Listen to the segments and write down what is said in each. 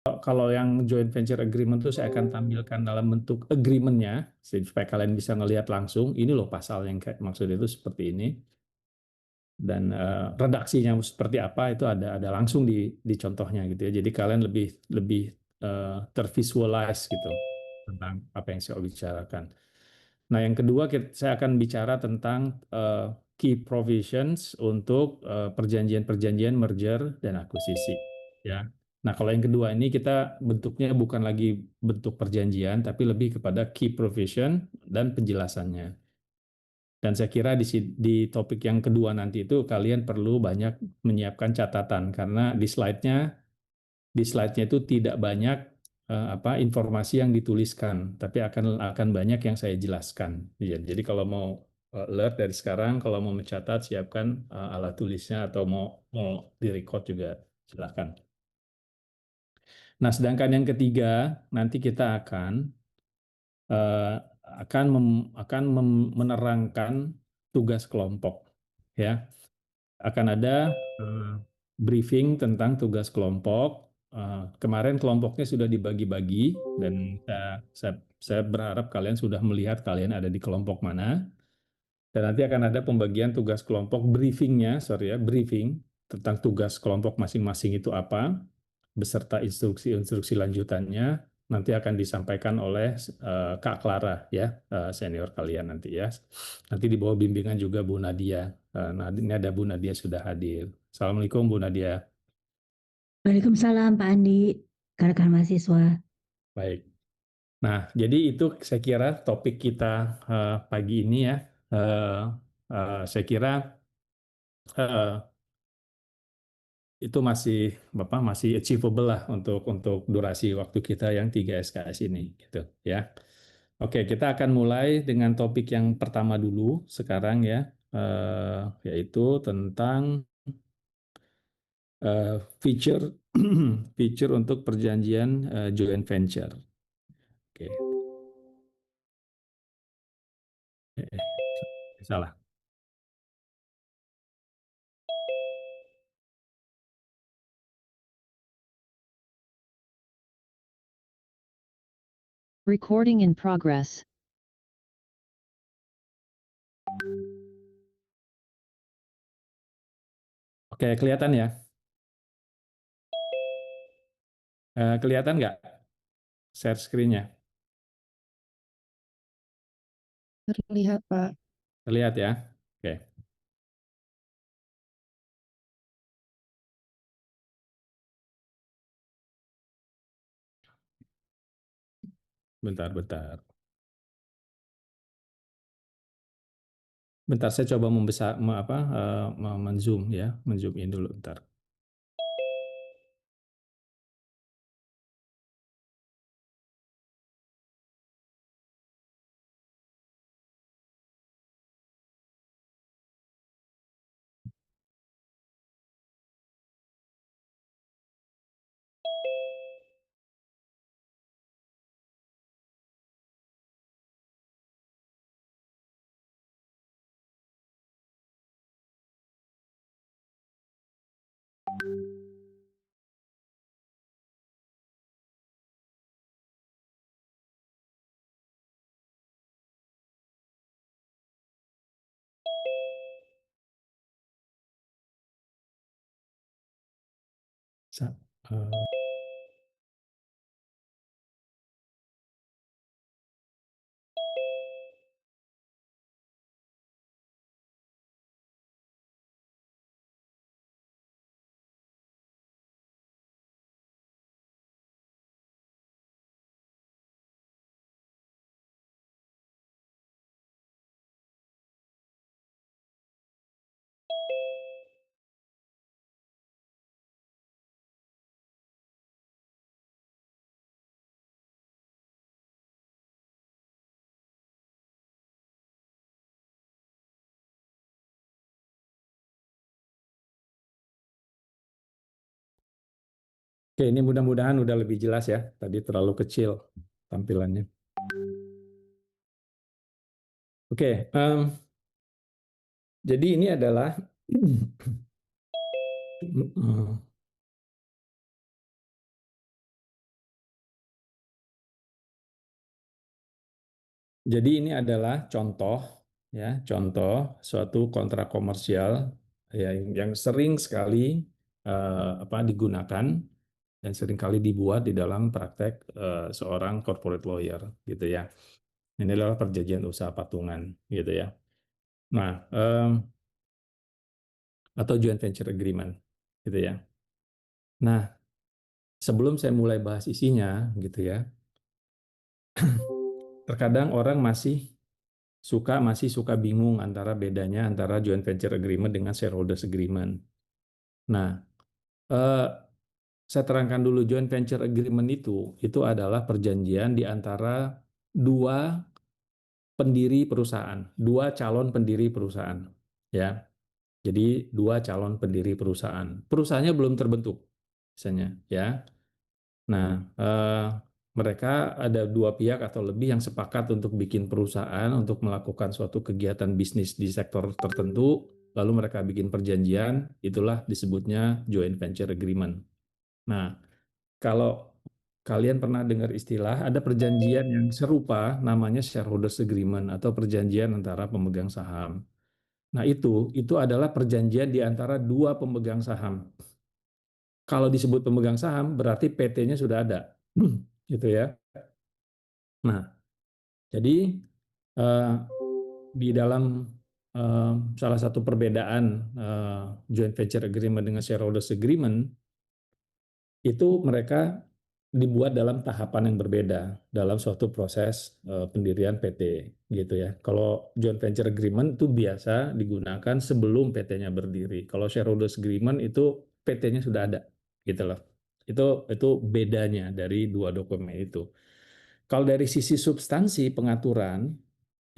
Kalau yang joint venture agreement itu saya akan tampilkan dalam bentuk agreement-nya, supaya kalian bisa ngelihat langsung, ini loh pasal yang maksud itu seperti ini, dan redaksinya seperti apa itu ada langsung di contohnya gitu ya. Jadi kalian lebih lebih tervisualize gitu tentang apa yang saya bicarakan. Nah, yang kedua saya akan bicara tentang key provisions untuk perjanjian-perjanjian merger dan akuisisi. Ya. Nah, kalau yang kedua ini kita bentuknya bukan lagi bentuk perjanjian, tapi lebih kepada key provision dan penjelasannya. Dan saya kira di topik yang kedua nanti itu kalian perlu banyak menyiapkan catatan karena di slide-nya itu tidak banyak informasi yang dituliskan, tapi akan banyak yang saya jelaskan. Ya, jadi kalau mau alert dari sekarang, kalau mau mencatat siapkan alat tulisnya atau mau direcord juga silakan. Nah, sedangkan yang ketiga nanti kita eh, menerangkan tugas kelompok, ya. Akan ada briefing tentang tugas kelompok. Kemarin kelompoknya sudah dibagi-bagi dan saya berharap kalian sudah melihat kalian ada di kelompok mana. Dan nanti akan ada pembagian tugas kelompok briefingnya, sorry ya, briefing tentang tugas kelompok masing-masing itu apa, beserta instruksi-instruksi lanjutannya nanti akan disampaikan oleh Kak Clara ya, senior kalian nanti ya. Nanti di bawah bimbingan juga Bu Nadia. Nah, ini ada Bu Nadia sudah hadir. Assalamualaikum Bu Nadia. Waalaikumsalam Pak Andi, rekan mahasiswa. Baik. Nah, jadi itu saya kira topik kita pagi ini ya. Eh, saya kira eh, itu masih achievable lah untuk durasi waktu kita yang 3 SKS ini gitu ya. Oke, kita akan mulai dengan topik yang pertama dulu sekarang ya, yaitu tentang feature feature untuk perjanjian joint venture. Oke, salah. Recording in progress. Oke, kelihatan ya? Kelihatan nggak share screen-nya? Terlihat, Pak. Terlihat ya? Oke, bentar. Bentar, saya coba membesar, menzoom ya, menzoom in dulu bentar. Sa- eh, Oke, ini mudah-mudahan udah lebih jelas ya. Tadi terlalu kecil tampilannya. Oke, jadi ini adalah Jadi ini adalah contoh ya, contoh suatu kontrak komersial ya yang sering sekali digunakan dan sering kali dibuat di dalam praktek seorang corporate lawyer gitu ya. Ini adalah perjanjian usaha patungan gitu ya. Nah, atau joint venture agreement gitu ya. Nah, sebelum saya mulai bahas isinya gitu ya, terkadang orang masih suka bingung antara bedanya antara joint venture agreement dengan shareholders agreement. Nah, eh, saya terangkan dulu joint venture agreement itu adalah perjanjian di antara dua pendiri perusahaan, dua calon pendiri perusahaan, ya. Jadi dua calon pendiri perusahaan. Perusahaannya belum terbentuk, misalnya, ya. Nah, mereka ada dua pihak atau lebih yang sepakat untuk bikin perusahaan, untuk melakukan suatu kegiatan bisnis di sektor tertentu, lalu mereka bikin perjanjian, itulah disebutnya joint venture agreement. Nah, kalau kalian pernah dengar istilah, ada perjanjian yang serupa, namanya shareholders agreement atau perjanjian antara pemegang saham. Nah, itu adalah perjanjian di antara dua pemegang saham. Kalau disebut pemegang saham, berarti PT-nya sudah ada. Gitu ya. Nah, jadi eh, di dalam salah satu perbedaan joint venture agreement dengan shareholders agreement, itu mereka dibuat dalam tahapan yang berbeda dalam suatu proses pendirian PT gitu ya. Kalau joint venture agreement itu biasa digunakan sebelum PT-nya berdiri. Kalau shareholders agreement itu PT-nya sudah ada gitu loh. Itu bedanya dari dua dokumen itu. Kalau dari sisi substansi pengaturan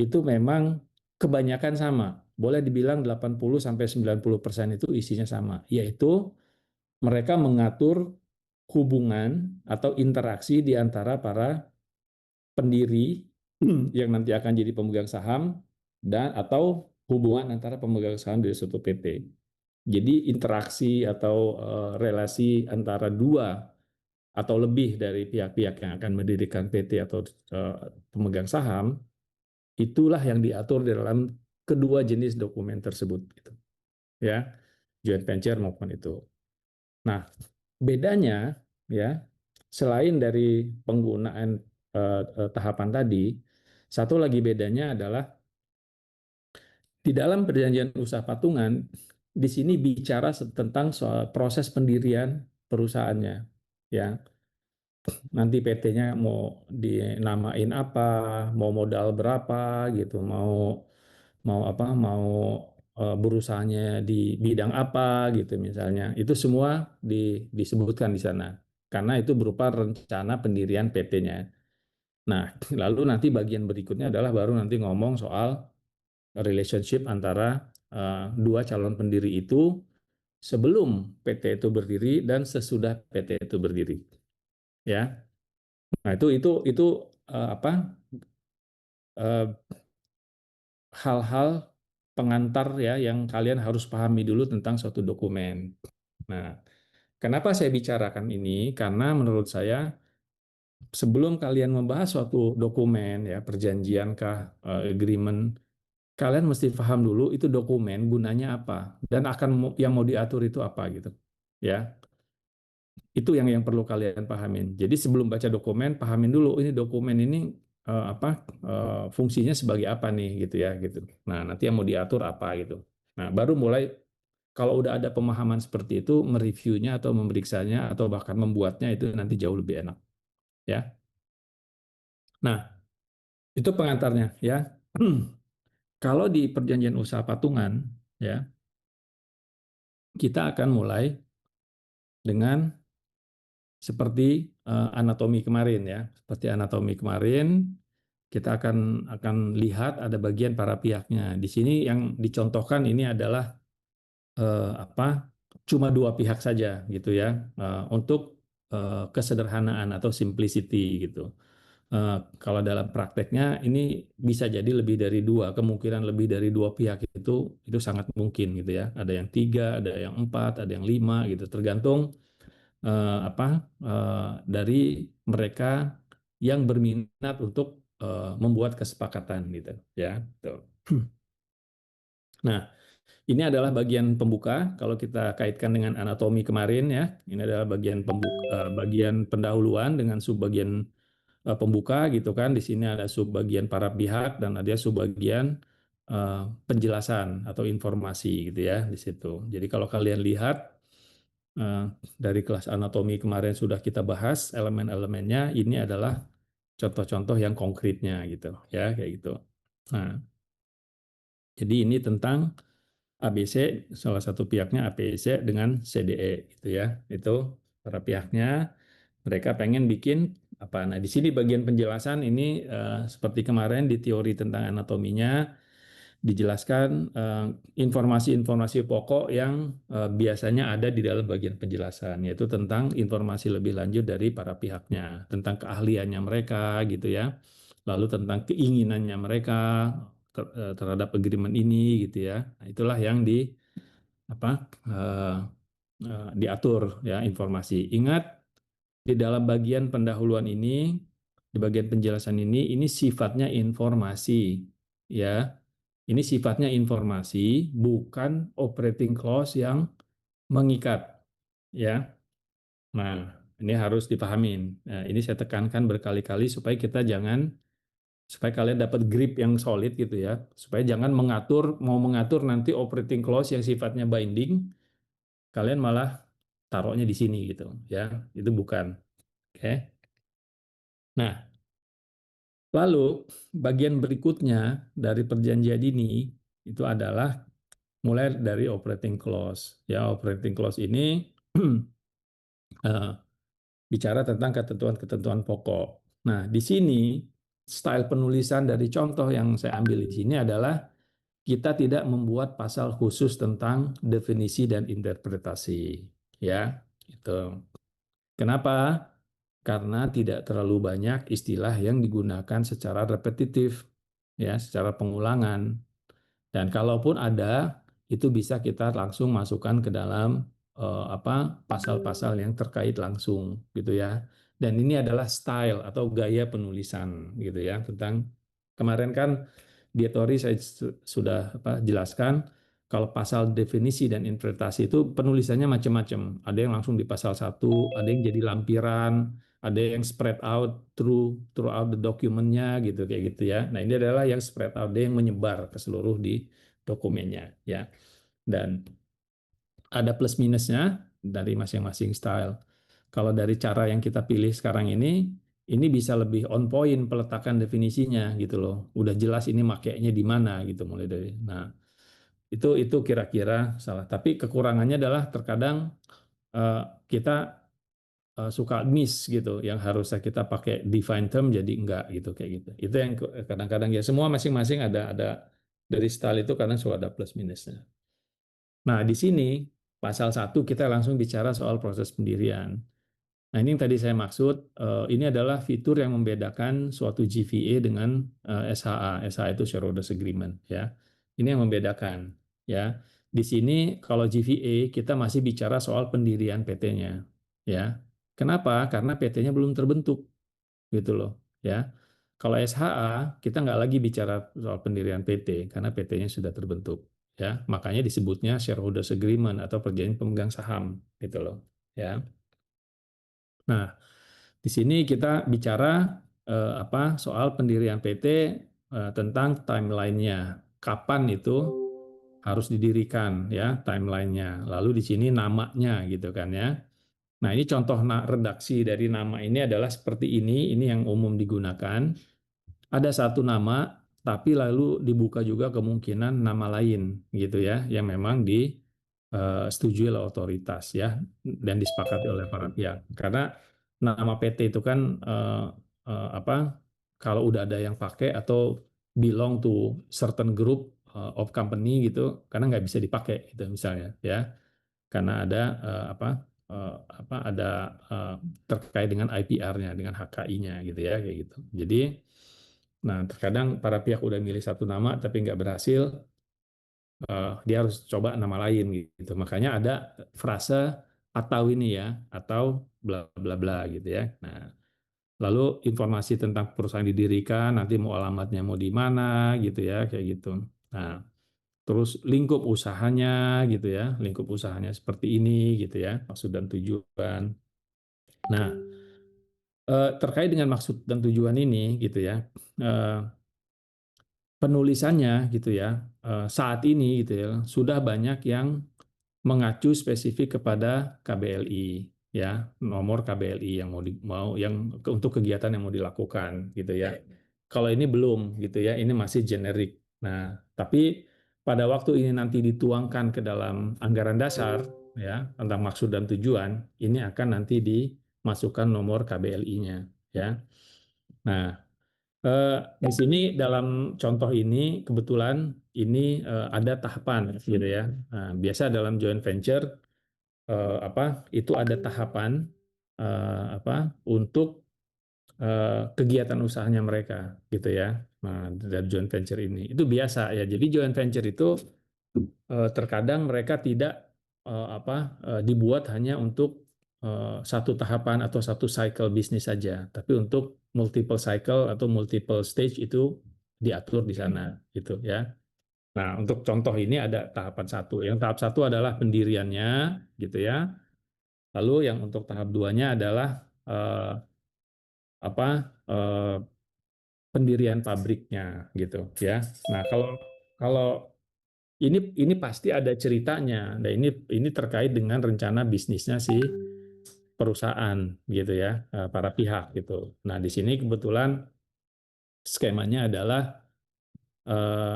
itu memang kebanyakan sama. Boleh dibilang 80 sampai 90% itu isinya sama, yaitu mereka mengatur hubungan atau interaksi di antara para pendiri yang nanti akan jadi pemegang saham dan atau hubungan antara pemegang saham dari suatu PT. Jadi interaksi atau relasi antara dua atau lebih dari pihak-pihak yang akan mendirikan PT atau pemegang saham, itulah yang diatur di dalam kedua jenis dokumen tersebut, gitu. Ya, joint venture maupun itu. Nah, bedanya ya, selain dari penggunaan tahapan tadi, satu lagi bedanya adalah di dalam perjanjian usaha patungan, di sini bicara tentang soal proses pendirian perusahaannya, ya. Nanti PT-nya mau dinamain apa, mau modal berapa gitu, mau berusahanya di bidang apa gitu misalnya. Itu semua disebutkan di sana. Karena itu berupa rencana pendirian PT-nya. Nah, lalu nanti bagian berikutnya adalah baru nanti ngomong soal relationship antara dua calon pendiri itu sebelum PT itu berdiri dan sesudah PT itu berdiri. Ya. Nah, itu eh, hal-hal pengantar ya yang kalian harus pahami dulu tentang suatu dokumen. Nah, kenapa saya bicarakan ini? Karena menurut saya sebelum kalian membahas suatu dokumen ya perjanjian kah, agreement, kalian mesti paham dulu itu dokumen gunanya apa dan yang mau diatur itu apa gitu. Ya. Itu yang perlu kalian pahamin. Jadi sebelum baca dokumen, pahamin dulu ini dokumen ini fungsinya sebagai apa nih gitu ya gitu. Nah, nanti yang mau diatur apa gitu. Nah, baru mulai kalau udah ada pemahaman seperti itu, mereviewnya atau memeriksanya atau bahkan membuatnya itu nanti jauh lebih enak ya. Nah, itu pengantarnya ya. Kalau di perjanjian usaha patungan ya, kita akan mulai dengan seperti anatomi kemarin ya. Seperti anatomi kemarin, kita akan lihat ada bagian para pihaknya. Di sini yang dicontohkan ini adalah cuma dua pihak saja gitu ya, untuk kesederhanaan atau simplicity gitu. Kalau dalam prakteknya ini bisa jadi lebih dari dua, kemungkinan lebih dari dua pihak itu sangat mungkin gitu ya. Ada yang tiga, ada yang empat, ada yang lima gitu, tergantung dari mereka yang berminat untuk membuat kesepakatan gitu ya. Tuh. Nah, ini adalah bagian pembuka. Kalau kita kaitkan dengan anatomi kemarin ya, ini adalah bagian bagian pendahuluan dengan subbagian pembuka gitu kan. Di sini ada subbagian para pihak dan ada subbagian penjelasan atau informasi gitu ya di situ. Jadi kalau kalian lihat dari kelas anatomi kemarin sudah kita bahas elemen-elemennya, ini adalah contoh-contoh yang konkretnya gitu ya kayak gitu. Nah, jadi ini tentang ABC, salah satu pihaknya ABC dengan CDE gitu ya. Itu para pihaknya mereka pengen bikin apa. Nah, di sini bagian penjelasan ini seperti kemarin di teori tentang anatominya dijelaskan informasi-informasi pokok yang biasanya ada di dalam bagian penjelasan, yaitu tentang informasi lebih lanjut dari para pihaknya, tentang keahliannya mereka gitu ya, lalu tentang keinginannya mereka terhadap agreement ini gitu ya. Nah, itulah yang diatur ya informasi. Ingat di dalam bagian pendahuluan ini, di bagian penjelasan ini sifatnya informasi ya. Ini sifatnya informasi, bukan operating clause yang mengikat ya. Nah, ini harus dipahamin. Nah, ini saya tekankan berkali-kali supaya kalian dapat grip yang solid gitu ya, supaya jangan mau mengatur nanti operating clause yang sifatnya binding, kalian malah taruhnya di sini gitu ya, itu bukan. Oke. Nah, lalu bagian berikutnya dari perjanjian ini itu adalah mulai dari operating clause ya. Operating clause ini bicara tentang ketentuan-ketentuan pokok. Nah, di sini style penulisan dari contoh yang saya ambil di sini adalah kita tidak membuat pasal khusus tentang definisi dan interpretasi ya. Itu. Kenapa? Karena tidak terlalu banyak istilah yang digunakan secara repetitif ya, secara pengulangan. Dan kalaupun ada, itu bisa kita langsung masukkan ke dalam pasal-pasal yang terkait langsung gitu ya. Dan ini adalah style atau gaya penulisan gitu ya. Tentang kemarin kan di teori saya sudah jelaskan kalau pasal definisi dan interpretasi itu penulisannya macam-macam. Ada yang langsung di pasal 1, ada yang jadi lampiran, ada yang spread out throughout the dokumennya gitu kayak gitu ya. Nah, ini adalah yang spread out, ada yang menyebar ke seluruh di dokumennya ya. Dan ada plus minusnya dari masing-masing style. Kalau dari cara yang kita pilih sekarang ini bisa lebih on point peletakan definisinya gitu loh. Udah jelas ini makainya di mana gitu mulai dari. Nah, itu kira-kira salah. Tapi kekurangannya adalah terkadang kita suka miss gitu, yang harusnya kita pakai define term jadi enggak gitu kayak gitu. Itu yang kadang-kadang ya, semua masing-masing ada dari style itu kadang suka ada plus minusnya. Nah, di sini pasal 1 kita langsung bicara soal proses pendirian. Nah, ini yang tadi saya maksud, ini adalah fitur yang membedakan suatu GVA dengan SHA. SHA itu shareholders agreement ya. Ini yang membedakan ya. Di sini kalau GVA kita masih bicara soal pendirian PT-nya ya. Kenapa? Karena PT-nya belum terbentuk gitu loh ya. Kalau SHA kita nggak lagi bicara soal pendirian PT karena PT-nya sudah terbentuk ya. Makanya disebutnya shareholders agreement atau perjanjian pemegang saham gitu loh ya. Nah, di sini kita bicara soal pendirian PT tentang timeline-nya. Kapan itu harus didirikan ya, timeline-nya. Lalu di sini namanya gitu kan ya. Nah, ini contoh redaksi dari nama ini adalah seperti ini yang umum digunakan. Ada satu nama, tapi lalu dibuka juga kemungkinan nama lain gitu ya, yang memang disetujui oleh otoritas ya dan disepakati oleh para pihak. Karena nama PT itu kan kalau udah ada yang pakai atau belong to certain group of company gitu, karena nggak bisa dipakai gitu misalnya ya, karena ada ada terkait dengan IPR-nya, dengan HKI-nya gitu ya kayak gitu. Jadi, nah terkadang para pihak udah milih satu nama tapi nggak berhasil, dia harus coba nama lain gitu. Makanya ada frase atau ini ya, atau bla bla bla gitu ya. Nah, Lalu informasi tentang perusahaan didirikan, nanti mau alamatnya mau di mana gitu ya, kayak gitu. Nah, terus lingkup usahanya gitu ya, lingkup usahanya seperti ini gitu ya, maksud dan tujuan. Nah, terkait dengan maksud dan tujuan ini gitu ya, penulisannya gitu ya, saat ini gitu ya, sudah banyak yang mengacu spesifik kepada KBLI ya, nomor KBLI yang untuk kegiatan yang mau dilakukan gitu ya. Kalau ini belum gitu ya, ini masih generik. Nah, tapi pada waktu ini nanti dituangkan ke dalam anggaran dasar ya tentang maksud dan tujuan, ini akan nanti dimasukkan nomor KBLI-nya ya. Nah, di sini dalam contoh ini kebetulan ini ada tahapan gitu ya. Nah, biasa dalam joint venture itu ada tahapan untuk kegiatan usahanya mereka gitu ya. Nah, dari joint venture ini itu biasa ya. Jadi joint venture itu terkadang mereka tidak dibuat hanya untuk satu tahapan atau satu cycle bisnis saja, tapi untuk multiple cycle atau multiple stage itu diatur di sana gitu ya. Nah, untuk contoh ini ada tahapan satu. Yang tahap satu adalah pendiriannya gitu ya. Lalu yang untuk tahap duanya adalah eh, apa eh, pendirian pabriknya gitu ya. Nah, kalau kalau ini pasti ada ceritanya. Nah, ini terkait dengan rencana bisnisnya si perusahaan gitu ya, para pihak gitu. Nah, di sini kebetulan skemanya adalah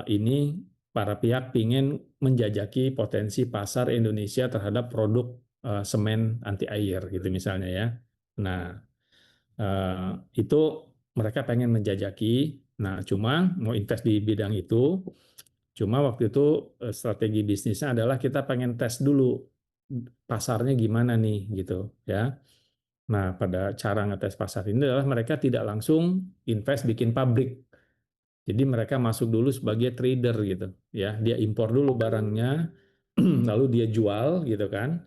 ini para pihak ingin menjajaki potensi pasar Indonesia terhadap produk semen anti air gitu misalnya ya. Nah, itu mereka pengen menjajaki. Nah, cuma mau invest di bidang itu. Cuma waktu itu strategi bisnisnya adalah kita pengen tes dulu pasarnya gimana nih gitu ya. Nah, pada cara ngetes pasar ini adalah mereka tidak langsung invest bikin pabrik. Jadi mereka masuk dulu sebagai trader gitu ya. Dia impor dulu barangnya, lalu dia jual gitu kan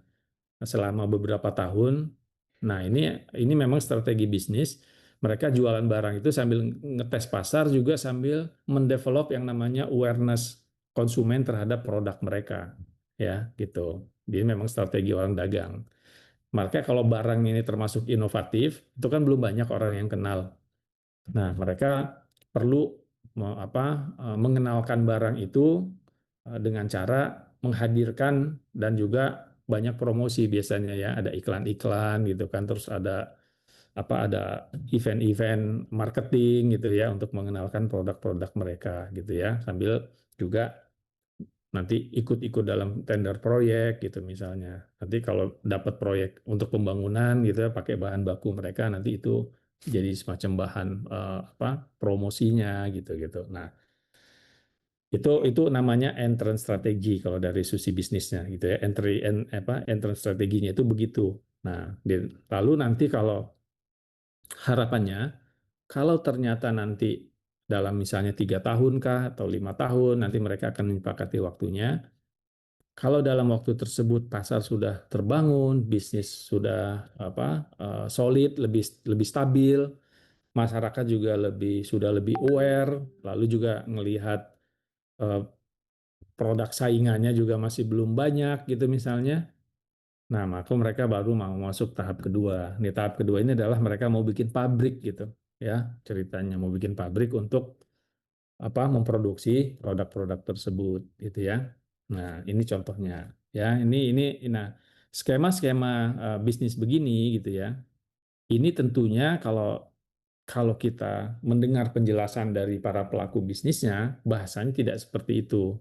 selama beberapa tahun. Nah, ini memang strategi bisnis. Mereka jualan barang itu sambil ngetes pasar juga sambil mendevelop yang namanya awareness konsumen terhadap produk mereka. Ya, gitu. Jadi memang strategi orang dagang. Maka kalau barang ini termasuk inovatif, itu kan belum banyak orang yang kenal. Nah, mereka perlu mengenalkan barang itu dengan cara menghadirkan dan juga banyak promosi biasanya ya, ada iklan-iklan gitu kan, terus ada event-event marketing gitu ya untuk mengenalkan produk-produk mereka gitu ya, sambil juga nanti ikut-ikut dalam tender proyek gitu misalnya. Nanti kalau dapat proyek untuk pembangunan gitu ya pakai bahan baku mereka nanti itu jadi semacam bahan promosinya gitu-gitu. Nah, itu namanya entrance strategi kalau dari sisi bisnisnya gitu ya. Entrance strateginya itu begitu. Nah, lalu nanti kalau harapannya kalau ternyata nanti dalam misalnya 3 tahun kah atau 5 tahun nanti mereka akan menyepakati waktunya. Kalau dalam waktu tersebut pasar sudah terbangun, bisnis sudah solid, lebih stabil, masyarakat juga sudah lebih aware, lalu juga melihat eh, produk saingannya juga masih belum banyak gitu misalnya. Nah, maka mereka baru mau masuk tahap kedua. Nih tahap kedua ini adalah mereka mau bikin pabrik gitu ya, ceritanya mau bikin pabrik untuk memproduksi produk-produk tersebut gitu ya. Nah, ini contohnya ya. Nah, skema-skema bisnis begini gitu ya. Ini tentunya kalau kalau kita mendengar penjelasan dari para pelaku bisnisnya, bahasanya tidak seperti itu.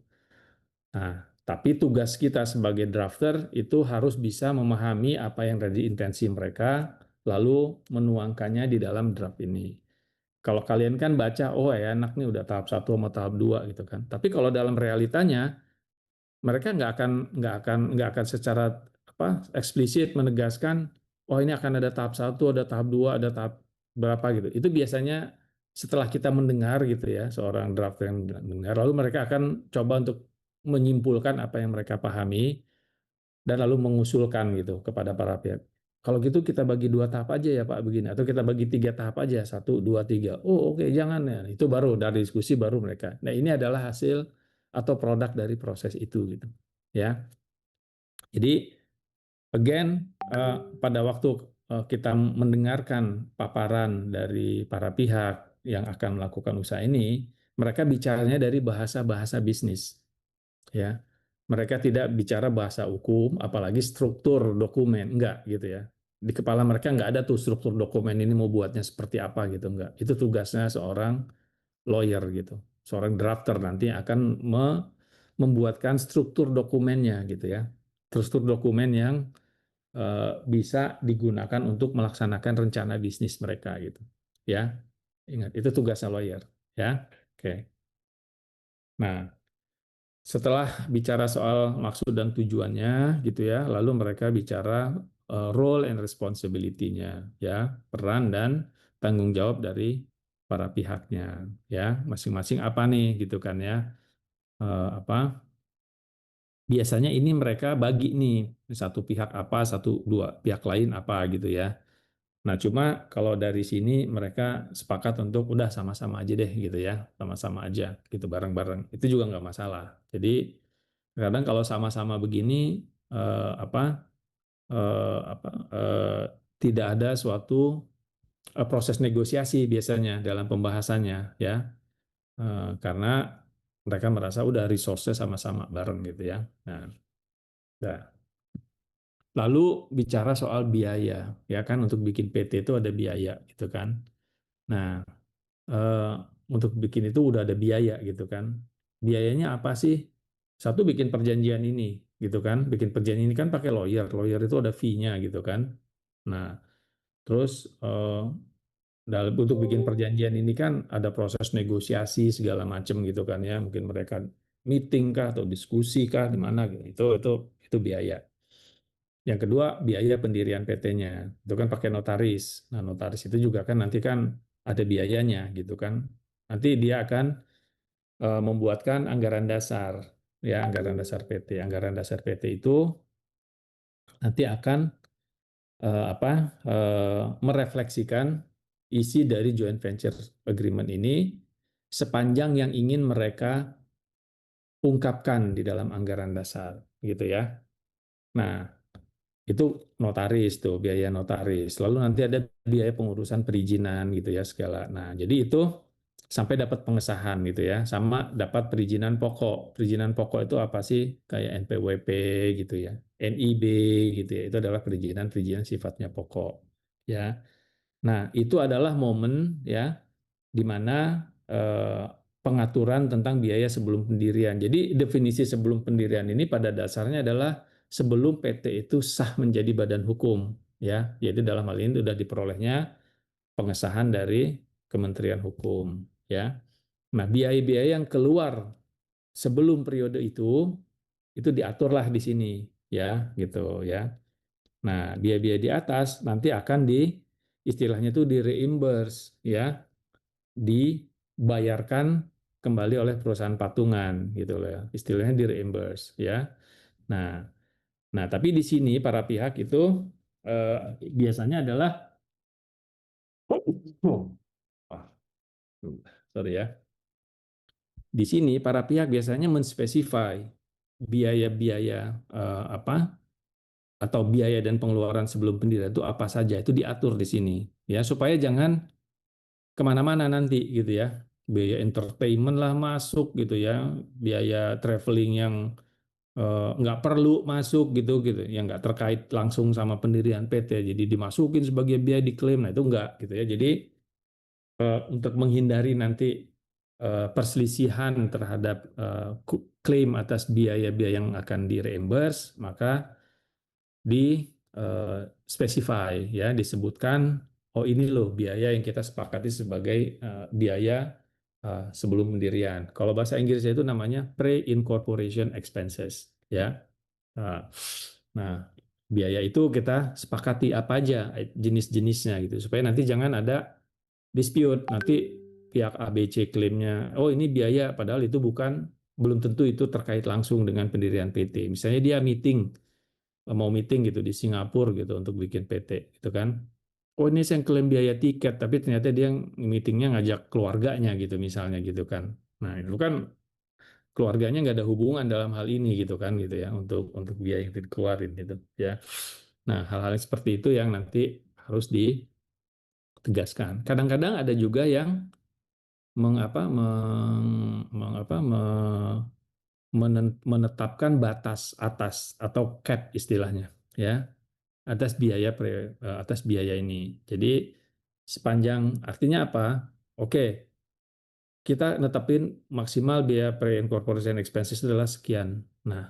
Nah, tapi tugas kita sebagai drafter itu harus bisa memahami apa yang dari intensi mereka, lalu menuangkannya di dalam draft ini. Kalau kalian kan baca, oh ya enak nih udah tahap 1 sama tahap 2 gitu kan. Tapi kalau dalam realitanya, mereka nggak akan secara eksplisit menegaskan, oh ini akan ada tahap 1, ada tahap 2, ada tahap berapa gitu. Itu biasanya setelah kita mendengar gitu ya, seorang drafter yang mendengar, lalu mereka akan coba untuk menyimpulkan apa yang mereka pahami dan lalu mengusulkan gitu kepada para pihak. kalau gitu kita bagi 2 tahap aja ya Pak begini, atau kita bagi 3 tahap aja, 1, 2, 3. Oh oke, jangan ya. Itu baru dari diskusi baru mereka. Nah ini adalah hasil atau produk dari proses itu gitu ya. Jadi again pada waktu kita mendengarkan paparan dari para pihak yang akan melakukan usaha ini, mereka bicaranya dari bahasa-bahasa bisnis ya. Mereka tidak bicara bahasa hukum, apalagi struktur dokumen, enggak gitu ya. Di kepala mereka enggak ada tuh struktur dokumen ini mau buatnya seperti apa gitu, enggak. Itu tugasnya seorang lawyer gitu. Seorang drafter nanti akan membuatkan struktur dokumennya gitu ya. Struktur dokumen yang bisa digunakan untuk melaksanakan rencana bisnis mereka gitu. Ya. Ingat, itu tugasnya lawyer ya. Oke. Nah, setelah bicara soal maksud dan tujuannya gitu ya, lalu mereka bicara role and responsibility-nya ya, peran dan tanggung jawab dari para pihaknya ya, masing-masing apa nih gitu kan ya. Apa biasanya ini mereka bagi nih satu pihak apa, satu dua pihak lain apa gitu ya. Nah, cuma kalau dari sini mereka sepakat untuk udah sama-sama aja deh gitu ya, sama-sama aja gitu bareng-bareng. Itu juga nggak masalah. Jadi kadang kalau sama-sama begini apa tidak ada suatu proses negosiasi biasanya dalam pembahasannya ya. Karena mereka merasa udah resource-nya sama-sama bareng gitu ya. Nah, nah, lalu bicara soal biaya ya kan untuk bikin PT itu ada biaya gitu kan. Nah, eh, untuk bikin itu udah ada biaya gitu kan. Biayanya apa sih? Satu bikin perjanjian ini gitu kan. Bikin perjanjian ini kan pakai lawyer. Lawyer itu ada fee-nya gitu kan. Nah, terus dalam untuk bikin perjanjian ini kan ada proses negosiasi segala macam gitu kan ya. Mungkin mereka meeting kah atau diskusi kah di mana gitu. Itu biaya. Yang kedua, biaya pendirian PT-nya. Itu kan pakai notaris. Nah, notaris itu juga kan nanti kan ada biayanya gitu kan. Nanti dia akan membuatkan anggaran dasar. Ya, anggaran dasar PT. Anggaran dasar PT itu nanti akan merefleksikan isi dari joint venture agreement ini sepanjang yang ingin mereka ungkapkan di dalam anggaran dasar gitu ya. Nah, itu notaris tuh, biaya notaris. Lalu nanti ada biaya pengurusan perizinan gitu ya segala. Nah, jadi itu sampai dapat pengesahan gitu ya, sama dapat perizinan pokok. Perizinan pokok itu apa sih? Kayak NPWP gitu ya, NIB gitu ya. Itu adalah perizinan-perizinan sifatnya pokok ya. Nah, itu adalah momen ya di mana pengaturan tentang biaya sebelum pendirian. Jadi definisi sebelum pendirian ini pada dasarnya adalah sebelum PT itu sah menjadi badan hukum ya. Jadi dalam hal ini sudah diperolehnya pengesahan dari Kementerian Hukum ya. Nah, biaya-biaya yang keluar sebelum periode itu diaturlah di sini ya, gitu ya. Nah, biaya-biaya di atas nanti akan istilahnya itu di reimburse ya, dibayarkan kembali oleh perusahaan patungan gitu loh ya. Istilahnya di reimburse ya. Nah, tapi di sini para pihak itu biasanya adalah sorry ya. Di sini para pihak biasanya menspesify biaya-biaya apa atau biaya dan pengeluaran sebelum pendirian itu apa saja, itu diatur di sini ya, supaya jangan kemana-mana nanti gitu ya, biaya entertainment lah masuk gitu ya, biaya traveling yang nggak perlu masuk gitu gitu, yang nggak terkait langsung sama pendirian PT, jadi dimasukin sebagai biaya diklaim, nah itu enggak gitu ya. Jadi untuk menghindari nanti perselisihan terhadap klaim atas biaya-biaya yang akan direimburse, maka di specify ya, disebutkan oh ini loh biaya yang kita sepakati sebagai biaya sebelum pendirian. Kalau bahasa Inggrisnya itu namanya pre-incorporation expenses ya. Nah, biaya itu kita sepakati apa aja jenis-jenisnya gitu supaya nanti jangan ada dispute, nanti pihak ABC klaimnya oh ini biaya padahal itu bukan, belum tentu itu terkait langsung dengan pendirian PT. Misalnya dia meeting mau meeting gitu di Singapura gitu untuk bikin PT gitu kan. Oh ini saya klaim biaya tiket, tapi ternyata dia meetingnya ngajak keluarganya gitu misalnya gitu kan. Nah itu kan keluarganya nggak ada hubungan dalam hal ini gitu kan gitu ya untuk biaya yang dikeluarin gitu ya. Nah hal-hal seperti itu yang nanti harus ditegaskan. Kadang-kadang ada juga yang mengapa menetapkan batas atas atau cap istilahnya ya atas biaya ini. Jadi sepanjang artinya apa? Oke, kita netapin maksimal biaya pre-incorporation expenses adalah sekian. Nah,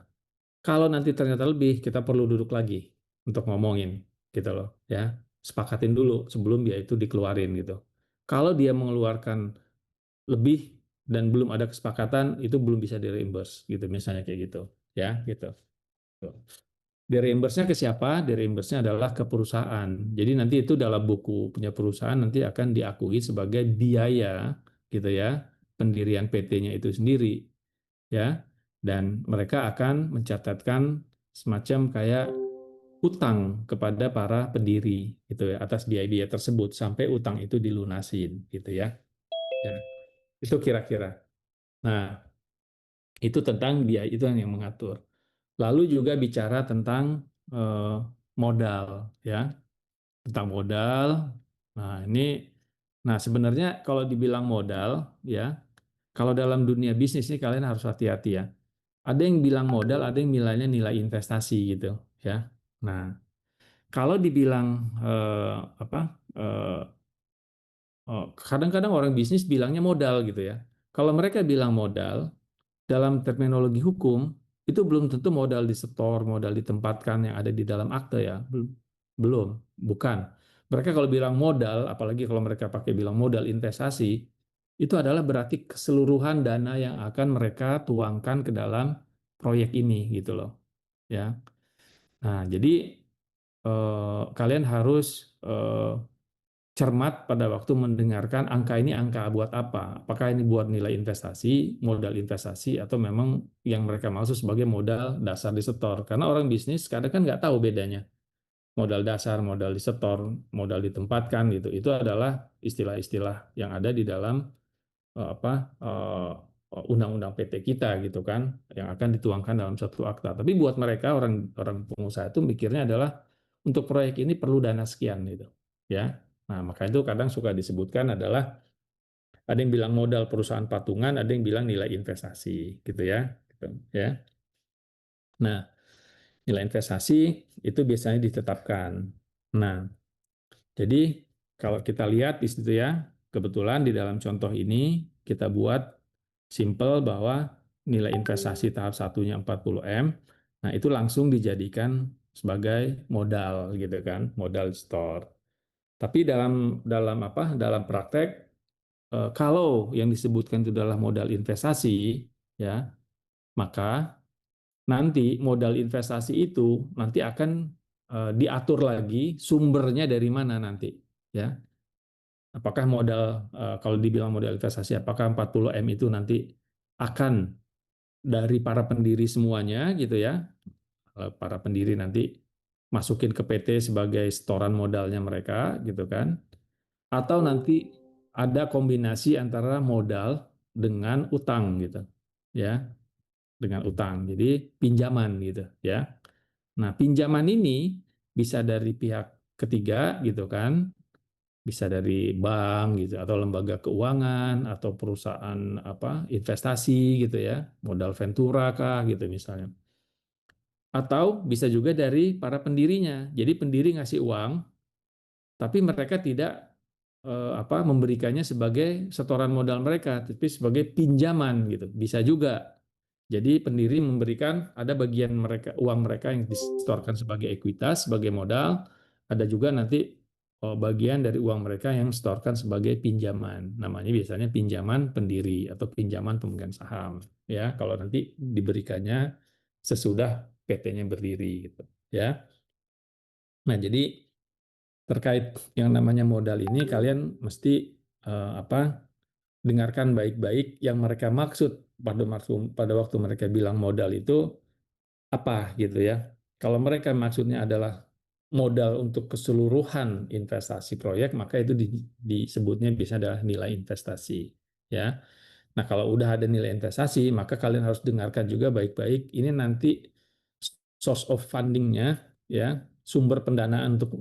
kalau nanti ternyata lebih, kita perlu duduk lagi untuk ngomongin gitu loh ya. Sepakatin dulu sebelum biaya itu dikeluarin gitu. Kalau dia mengeluarkan lebih dan belum ada kesepakatan, itu belum bisa di reimburse gitu misalnya kayak gitu ya gitu. Di reimburse-nya ke siapa? Di reimburse-nya adalah ke perusahaan. Jadi nanti itu dalam buku punya perusahaan nanti akan diakui sebagai biaya gitu ya, pendirian PT-nya itu sendiri ya. Dan mereka akan mencatatkan semacam kayak utang kepada para pendiri gitu ya atas biaya-biaya tersebut sampai utang itu dilunasin gitu ya. Ya, itu kira-kira. Nah, itu tentang biaya itu yang mengatur. Lalu juga bicara tentang eh, modal, ya, tentang modal. Nah, nah sebenarnya kalau dibilang modal, ya, kalau dalam dunia bisnis ini kalian harus hati-hati ya. Ada yang bilang modal, ada yang bilangnya nilai investasi gitu, ya. Nah, kalau dibilang apa? eh, Kadang-kadang orang bisnis bilangnya modal gitu ya. Kalau mereka bilang modal, dalam terminologi hukum itu belum tentu modal disetor, modal ditempatkan yang ada di dalam akte ya. Belum, bukan. Mereka kalau bilang modal, apalagi kalau mereka pakai bilang modal investasi, itu adalah berarti keseluruhan dana yang akan mereka tuangkan ke dalam proyek ini gitu loh. Ya. Nah, jadi kalian harus cermat pada waktu mendengarkan angka ini angka buat apa? Apakah ini buat nilai investasi, modal investasi, atau memang yang mereka maksud sebagai modal dasar disetor? Karena orang bisnis kadang kan nggak tahu bedanya. Modal dasar, modal disetor, modal ditempatkan gitu. Itu adalah istilah-istilah yang ada di dalam undang-undang PT kita gitu kan, yang akan dituangkan dalam satu akta. Tapi buat mereka orang orang pengusaha itu mikirnya adalah untuk proyek ini perlu dana sekian gitu, ya. Nah, maka itu kadang suka disebutkan adalah ada yang bilang modal perusahaan patungan, ada yang bilang nilai investasi gitu ya. Gitu, ya. Nah, nilai investasi itu biasanya ditetapkan. Nah, jadi kalau kita lihat di situ ya, kebetulan di dalam contoh ini kita buat simple bahwa nilai investasi tahap satunya 40 M, nah itu langsung dijadikan sebagai modal gitu kan, modal store. Tapi dalam apa? Dalam praktek kalau yang disebutkan itu adalah modal investasi ya, maka nanti modal investasi itu nanti akan diatur lagi sumbernya dari mana nanti ya. Apakah modal kalau dibilang modal investasi apakah 40 M itu nanti akan dari para pendiri semuanya gitu ya. Para pendiri nanti masukin ke PT sebagai setoran modalnya mereka gitu kan. Atau nanti ada kombinasi antara modal dengan utang gitu. Ya, dengan utang. Jadi pinjaman gitu ya. Nah, pinjaman ini bisa dari pihak ketiga gitu kan, bisa dari bank gitu atau lembaga keuangan atau perusahaan apa investasi gitu ya, modal ventura kah gitu misalnya. Atau bisa juga dari para pendirinya. Jadi pendiri ngasih uang, tapi mereka tidak memberikannya sebagai setoran modal mereka, tapi sebagai pinjaman gitu. Bisa juga. Jadi pendiri memberikan ada bagian mereka uang mereka yang disetorkan sebagai ekuitas, sebagai modal, ada juga nanti bagian dari uang mereka yang setorkan sebagai pinjaman. Namanya biasanya pinjaman pendiri atau pinjaman pemegang saham. Ya, kalau nanti diberikannya sesudah PT-nya berdiri gitu. Ya. Nah, jadi terkait yang namanya modal ini kalian mesti dengarkan baik-baik yang mereka maksud pada waktu mereka bilang modal itu apa gitu ya. Kalau mereka maksudnya adalah modal untuk keseluruhan investasi proyek, maka itu disebutnya bisa adalah nilai investasi. Ya. Nah, kalau udah ada nilai investasi, maka kalian harus dengarkan juga baik-baik. Ini nanti source of funding-nya, ya, sumber pendanaan untuk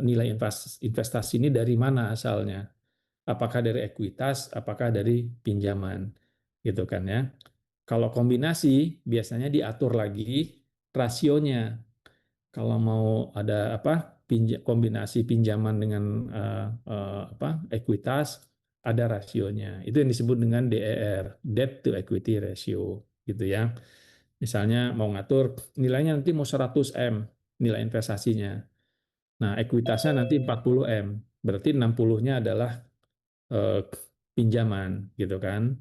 nilai investasi ini dari mana asalnya? Apakah dari ekuitas, apakah dari pinjaman, gitu kan ya? Kalau kombinasi, biasanya diatur lagi rasionya. Kalau mau ada apa kombinasi pinjaman dengan ekuitas, ada rasionya. Itu yang disebut dengan DER, debt to equity ratio, gitu ya. Misalnya mau ngatur nilainya nanti mau 100 M nilai investasinya. Nah, ekuitasnya nanti 40 M. Berarti 60-nya adalah eh, pinjaman, gitu kan.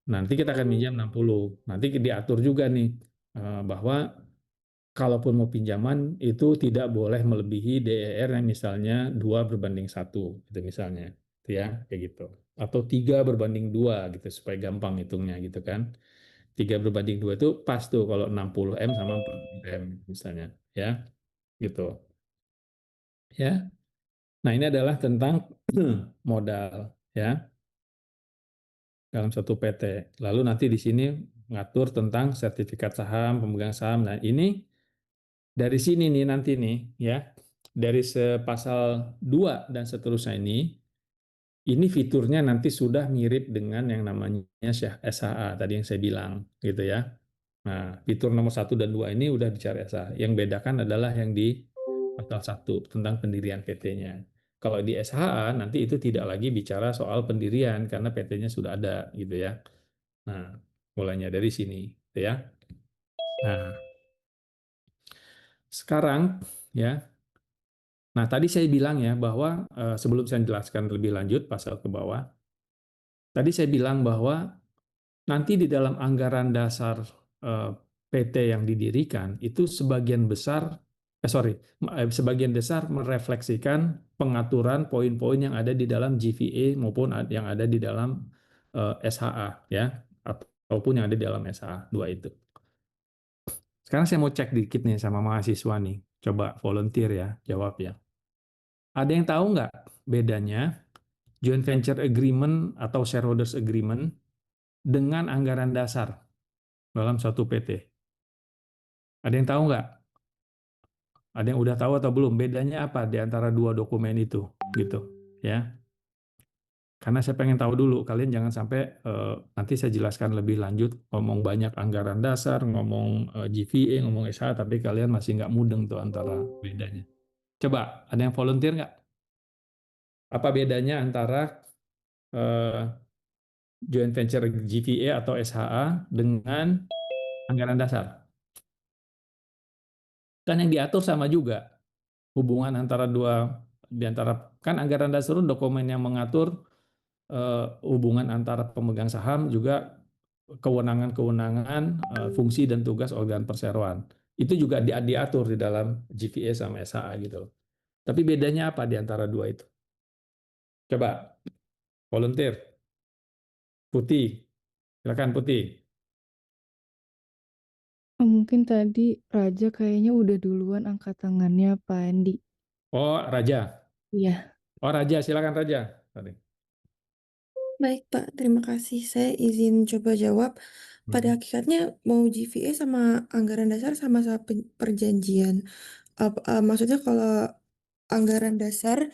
Nanti kita akan minjam 60. Nanti diatur juga nih bahwa kalaupun mau pinjaman itu tidak boleh melebihi DER yang misalnya 2:1, gitu misalnya. Itu ya, kayak gitu. Atau 3:2 gitu supaya gampang hitungnya gitu kan. 3:2 itu pas tuh kalau 60 M sama 40 M misalnya, ya. Gitu. Ya. Nah, ini adalah tentang modal, ya, dalam satu PT. Lalu nanti di sini ngatur tentang sertifikat saham, pemegang saham. Nah, ini dari sini nih nanti nih, ya. Dari pasal 2 dan seterusnya ini fiturnya nanti sudah mirip dengan yang namanya SHA tadi yang saya bilang, gitu ya. Nah, fitur nomor 1 dan 2 ini udah bicara SHA. Yang bedakan adalah yang di pasal 1 tentang pendirian PT-nya. Kalau di SHA nanti itu tidak lagi bicara soal pendirian karena PT-nya sudah ada, gitu ya. Nah, mulainya dari sini, gitu ya. Nah, sekarang ya. Nah, tadi saya bilang ya bahwa sebelum saya jelaskan lebih lanjut pasal ke bawah, tadi saya bilang bahwa nanti di dalam anggaran dasar PT yang didirikan itu sebagian besar, sebagian besar merefleksikan pengaturan poin-poin yang ada di dalam GVA maupun yang ada di dalam SHA, ya, ataupun yang ada di dalam SHA 2 itu. Sekarang saya mau cek dikit nih sama mahasiswa nih, coba volunteer ya, jawab ya. Ada yang tahu nggak bedanya joint venture agreement atau shareholders agreement dengan anggaran dasar dalam suatu PT? Ada yang tahu nggak? Ada yang udah tahu atau belum? Bedanya apa di antara dua dokumen itu? Gitu, ya. Karena saya pengen tahu dulu, kalian jangan sampai nanti saya jelaskan lebih lanjut, ngomong banyak anggaran dasar, ngomong GVA, ngomong SH, tapi kalian masih nggak mudeng tuh antara bedanya. Coba, ada yang volunteer nggak? Apa bedanya antara eh, joint venture GVA atau SHA dengan anggaran dasar? Kan yang diatur sama juga hubungan antara di antara kan anggaran dasar itu dokumen yang mengatur hubungan antara pemegang saham juga kewenangan-kewenangan fungsi dan tugas organ perseroan. Itu juga diatur di dalam GVA sama SHA gitu. Tapi bedanya apa di antara dua itu? Coba volunteer. Putih. Silakan Putih. Oh, mungkin tadi Raja kayaknya udah duluan angkat tangannya, Pak Andi. Oh, Raja. Iya. Oh, Raja, silakan Raja. Tadi. Baik, Pak. Terima kasih. Saya izin coba jawab. Pada hakikatnya, mau GVA sama anggaran dasar sama-sama perjanjian. Maksudnya kalau anggaran dasar,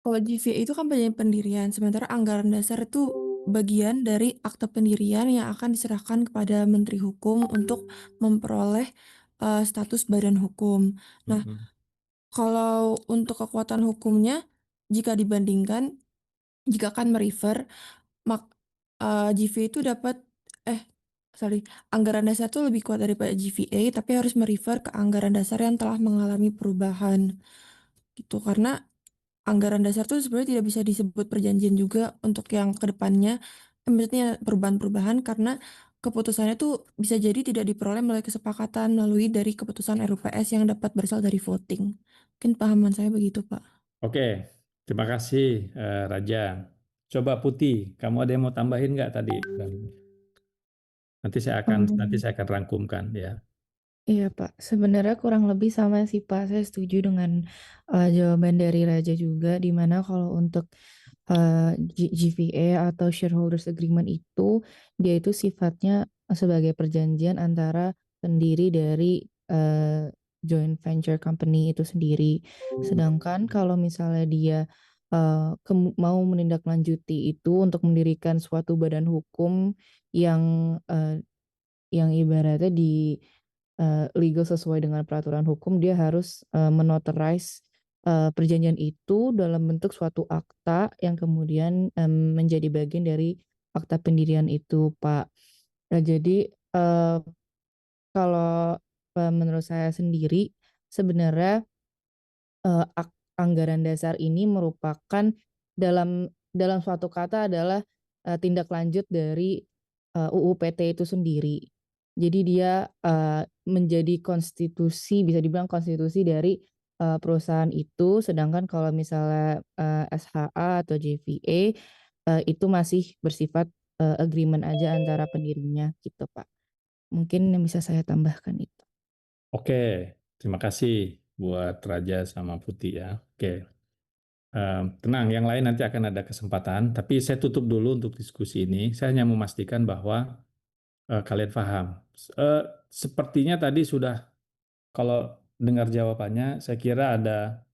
kalau GVA itu kan perjanjian pendirian, sementara anggaran dasar itu bagian dari akte pendirian yang akan diserahkan kepada Menteri Hukum untuk memperoleh status badan hukum. Nah, kalau untuk kekuatan hukumnya, jika dibandingkan, jika akan merefer, mak GVA itu dapat sorry, anggaran dasar itu lebih kuat daripada GVA, tapi harus merefer ke anggaran dasar yang telah mengalami perubahan gitu. Karena anggaran dasar itu sebenarnya tidak bisa disebut perjanjian juga untuk yang kedepannya, maksudnya perubahan-perubahan, karena keputusannya tuh bisa jadi tidak diperoleh melalui kesepakatan melalui dari keputusan RUPS yang dapat berasal dari voting. Mungkin pahaman saya begitu, Pak. Oke, terima kasih Raja. Coba Putih, kamu ada yang mau tambahin nggak tadi? Nanti saya akan rangkumkan ya. Iya Pak, sebenarnya kurang lebih sama sih Pak. Saya setuju dengan jawaban dari Raja juga, di mana kalau untuk GVA atau shareholders agreement itu dia itu sifatnya sebagai perjanjian antara pendiri dari joint venture company itu sendiri. Sedangkan kalau misalnya dia mau menindaklanjuti itu untuk mendirikan suatu badan hukum yang ibaratnya di legal sesuai dengan peraturan hukum, dia harus menotarize perjanjian itu dalam bentuk suatu akta yang kemudian menjadi bagian dari akta pendirian itu, Pak. Nah, jadi kalau menurut saya sendiri sebenarnya anggaran dasar ini merupakan dalam suatu kata adalah tindak lanjut dari UU PT itu sendiri. Jadi dia menjadi konstitusi, bisa dibilang konstitusi dari perusahaan itu, sedangkan kalau misalnya SHA atau JVA itu masih bersifat agreement aja antara pendirinya gitu, Pak. Mungkin yang bisa saya tambahkan itu. Oke, terima kasih buat Raja sama Putih ya. Oke. Tenang, yang lain nanti akan ada kesempatan, tapi saya tutup dulu untuk diskusi ini. Saya hanya memastikan bahwa kalian paham. Sepertinya tadi sudah, kalau dengar jawabannya, saya kira ada